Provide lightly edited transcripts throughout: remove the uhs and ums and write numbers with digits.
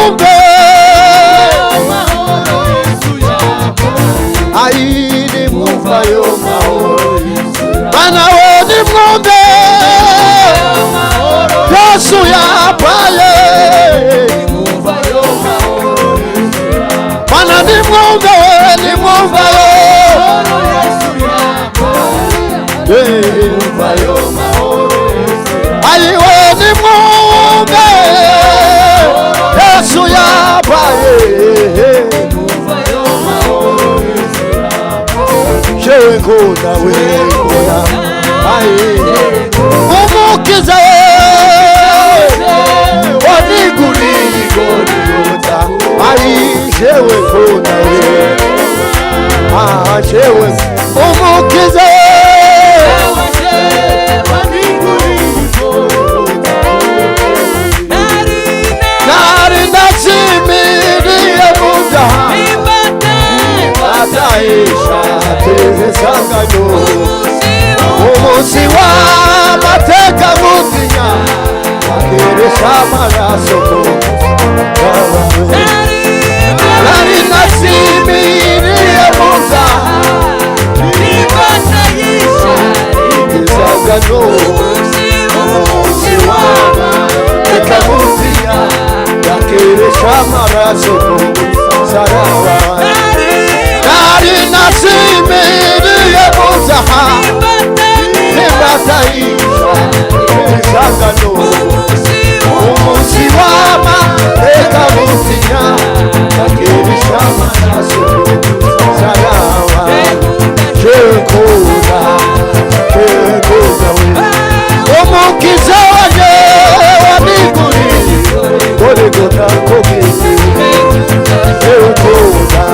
nimwumve ayi nimwumva yo mahoro bana we nimwumve Yesu yabaye bana nimwumve nimwumva yo ayi we nimwumve Yesu yabaye jewe nkunda we nkunda umukiza waniguriye igorigota ayi jewe nkunda we jewe umukiza nari nazimiriye mudaha ataisha tezesangano umusi w'amateka mutinya akeresha amaraso nari nazimiriye mudaha tezesangano umusi w'amateka mutinya akeresha amaraso saraba nari nazimiriye mudaha nimataisha tezesangano umusi w'amateka mutinya akeresha amaraso saraba jekoda we umukiza wanje waniguriye gorigota kogisi jekoda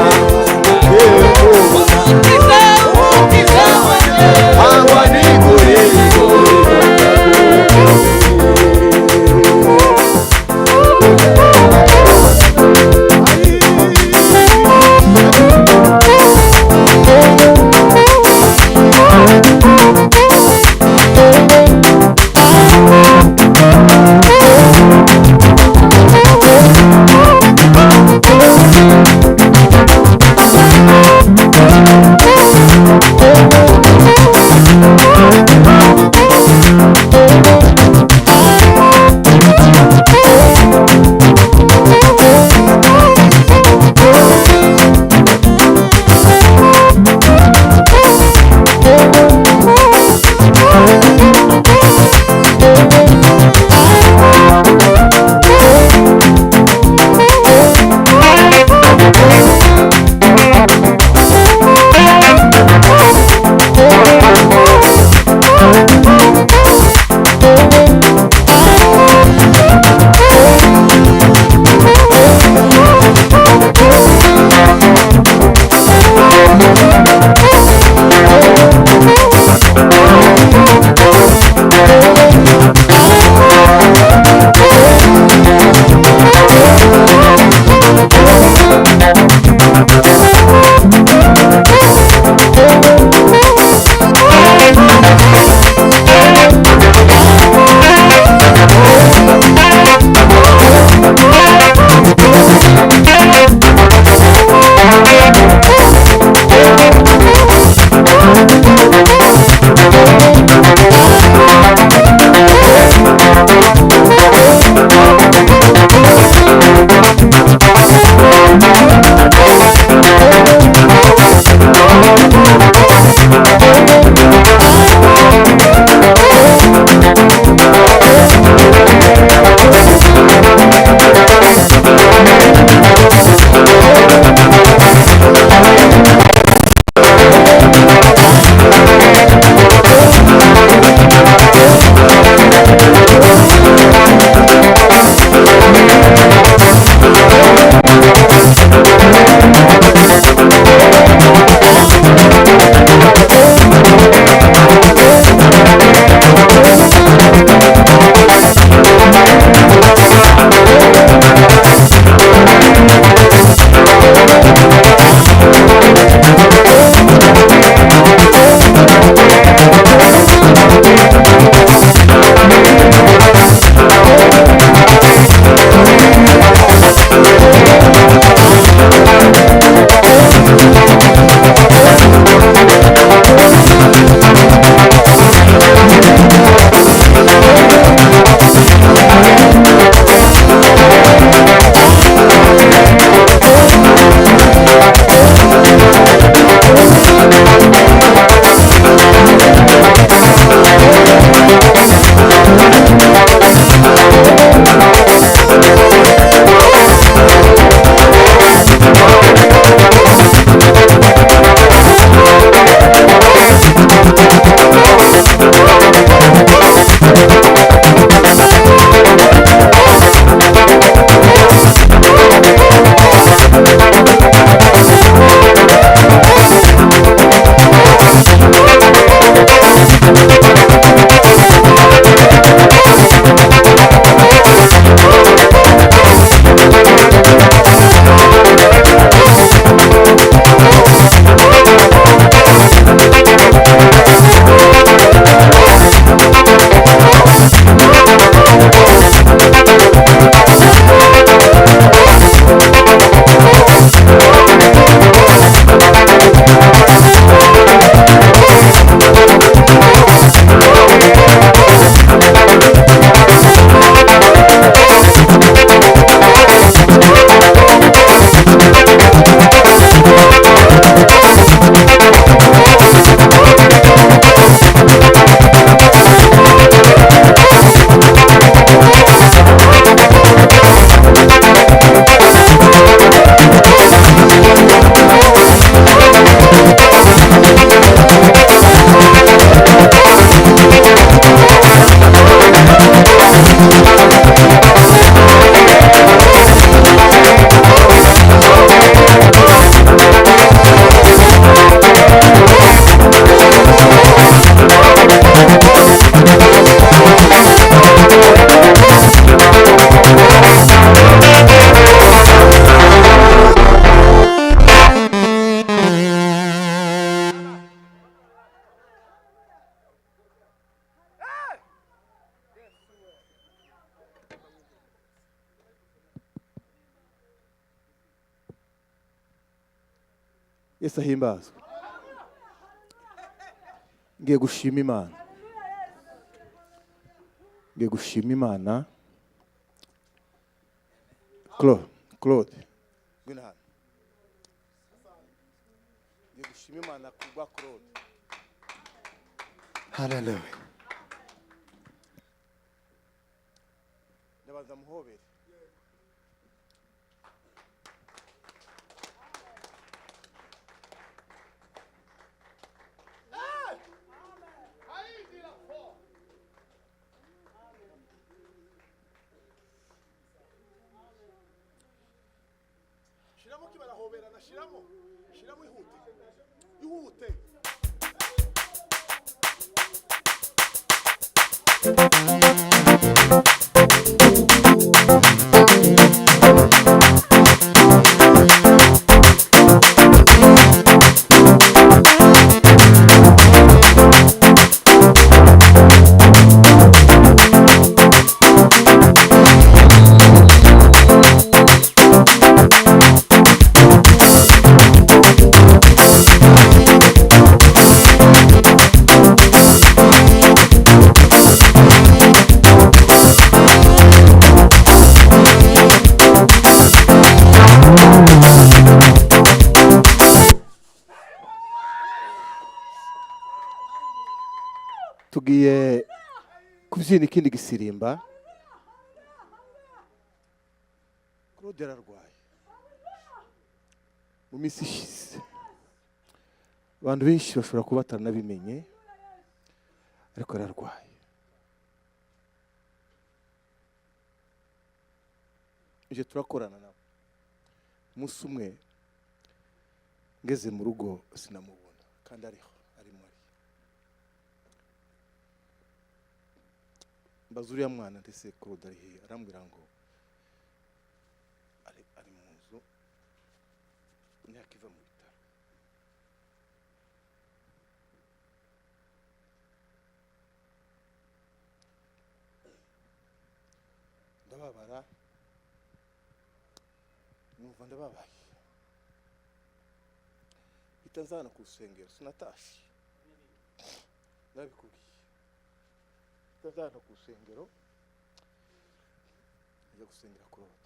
Yesu ahimbazwe. Ngiye gushima Imana. Ngiye gushima Imana. Claude. Ngwino hano. Ngiye gushima Imana kubwa Claude. Hallelujah. Ndabanza muhobere. Shiramo kibarahoberana, shiramo ihute. Tugiye kubyina ikindi gisirimba. Claude ararwaye mu minsi ishize. Abantu benshi bashobora kuba batanabimenye, ariko ararwaye. Ije turakorana nabo. Umunsi umwe ngeze mu rugo sinamubona kandi ari Bazuriya mwana ndetse Claude ari he, arambwira ngo ari mu nzu nyakiva mu bitaro. Ndababara, numva ndababaye. Itanzana ku rusengero sinatashi. Ndabikubwiye. Tazana ku rusengero ajya gusengera Claude.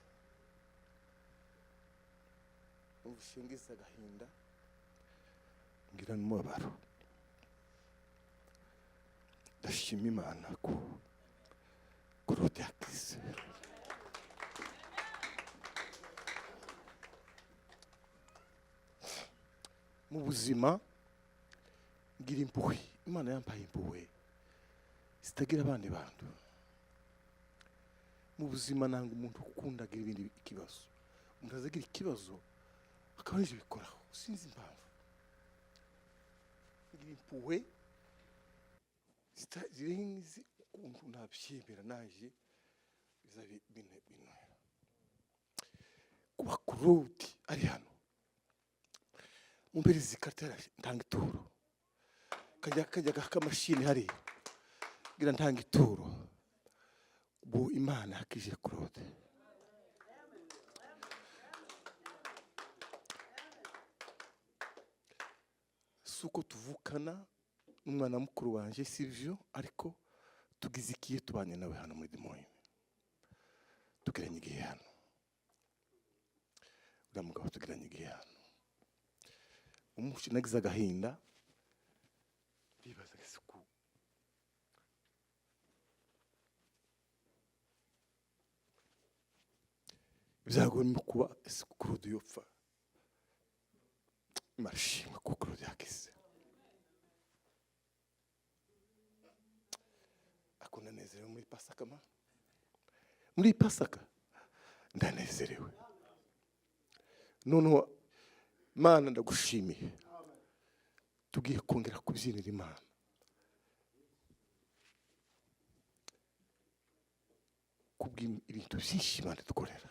Ubushingiza agahinda ngira n'umubabaro. Ndashima Imana ko Claude yakize. Mu buzima ngira impuhwe. Imana yampaye impuhwe zitagira abandi bantu. Mu buzima nanga umuntu ukundagira ibindi ikibazo. Umuntu azagira ikibazo akaba yije bikoraho. Sinzi impamvu. Ngira impuhwe zirenze ukuntu nabyemera naje bizabe bintu. Kuba Claude ari hano. Mumbere zikatera ntanga ituro. Kajya kakamashini hari. Gira ntanga ituro. Bu Imana yakije Claude. Suko tuvukana n'umwana mukuru wanje Silvio, ariko tugize ikiye tubanye nawe hano muri Dimoye. Tugiranye igihe hano. Uramugabo tugiranye igihe hano. Umushi nagize agahinda. Bibaza isuku. Bizagomba kuba Claude yopfa. Marshima ko Claude yakize. Akunda nezerewe muri Pasaka ma. Muri Pasaka ndanezerewe. Noneho Mana ndagushimiye. Tugiye kongera kubyinira Imana. Kubwira ibintu byinshi Imana dukorera.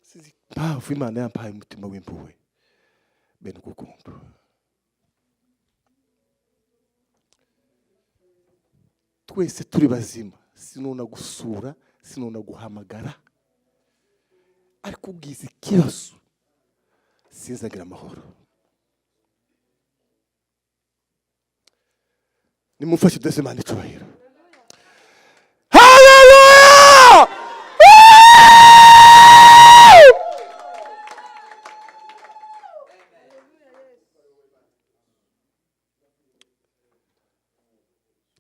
Sizi mpamvu Imana yampaye umutima w'impuhwe bene urukundo. twese turi bazima sinona gusura sinona guhamagara ariko ugize ikibazo sinzagira amahoro. Nimufashe dose Imana icyubahiro. Haleluya!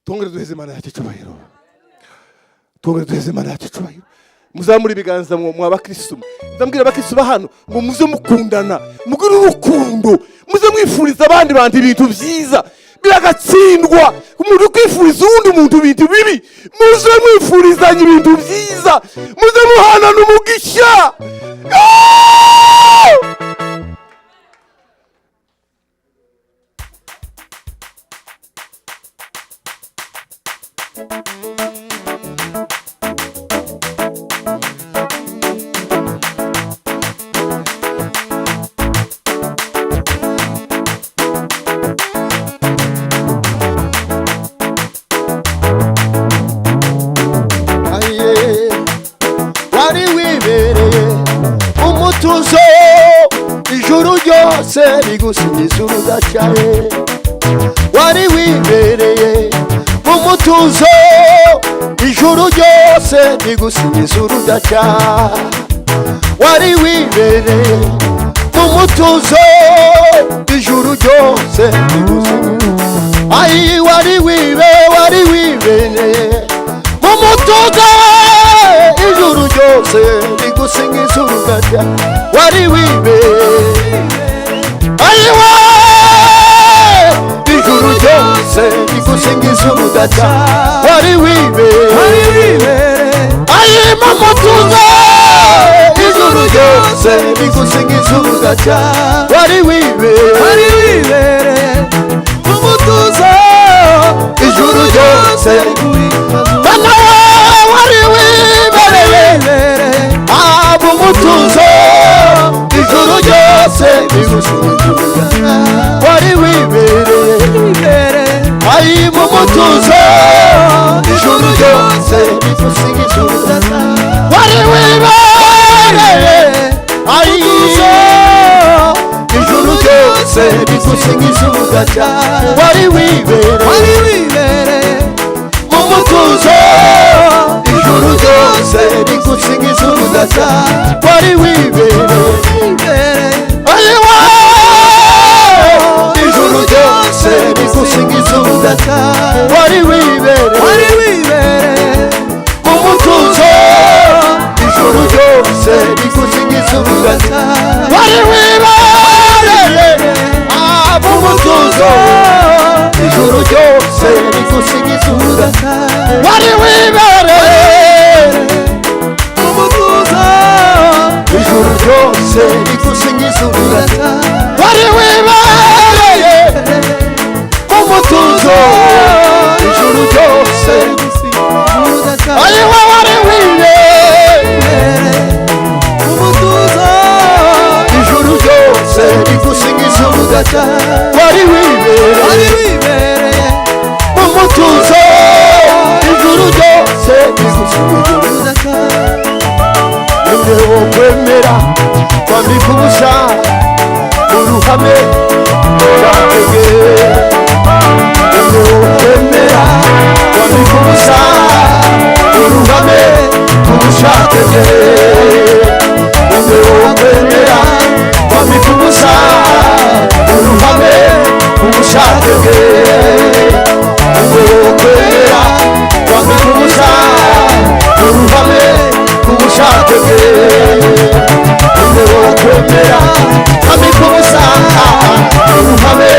Tongere duheze Imana yacu icyubahiro. Tongere duheze Imana yacu icyubahiro. Muzamura ibiganza mu abakristo. Ndambwira abakristo bahano ngo muze mukundana, mugire urukundo, muze mwifuriza abandi bantu ibintu byiza. Biragatsindwa umuntu kwifuriza undi muntu ibintu bibi. Muze mwifurizanye ibintu byiza, muze muhana n'umugisha. Bigusingiza urudacaye wari wibereye mu mutuzo ijuru ryose bigusingiza urudaca wari wibereye mu mutuzo ijuru ryose bigusingiza ayi wari wibereye mu mutuzo ijuru ryose bigusingiza urudaca wari wibereye ayiwa ijuru ryose bigusingiza urudaca wari wibereye ayi mu mutuzo ijuru ryose bigusingiza urudaca wari wibereye mu mutuzo ijuru ryose bana wari wibereye mu mutuzo ijuru ryose bigusingiza wari wibereye ayi mu mutuzo ijuru ryose bigusingiza wari wibereye ayi ijuru ryose bigusingiza urudaca wari wibereye mu mutuzo ijuru ryose bigusingiza urudaca wari wibereye ayiwa ijuru ryose bigusingiza urudaca wari wibereye mu mutuzo ijuru ryose bigusingiza urudaca wari wibereye mu mutuzo ijuru ryose bigusingiza urudaca wari wibereye mu mutuzo ijuru ryose bigusingiza urudaca wari wibereye mu mutuzo ijuru ryose ayiwa wari wibereye mu mutuzo ijuru ryose bigusingiza urudaca wari wibereye mu mutuzo ijuru ryose bigusingiza urudaca nimwe wo kwemera kwambika ubusa uruhame rwatege nimwe wo kwemera kwambika ubusa uruhame ubushake bwe nimwe wo kwemera kwambika ubusa uruhame ubushake bwe nimwe wo kwemera kwambika ubusa uruhame ubushake bwe nimwe wo kwemera kwambika ubusa uruhame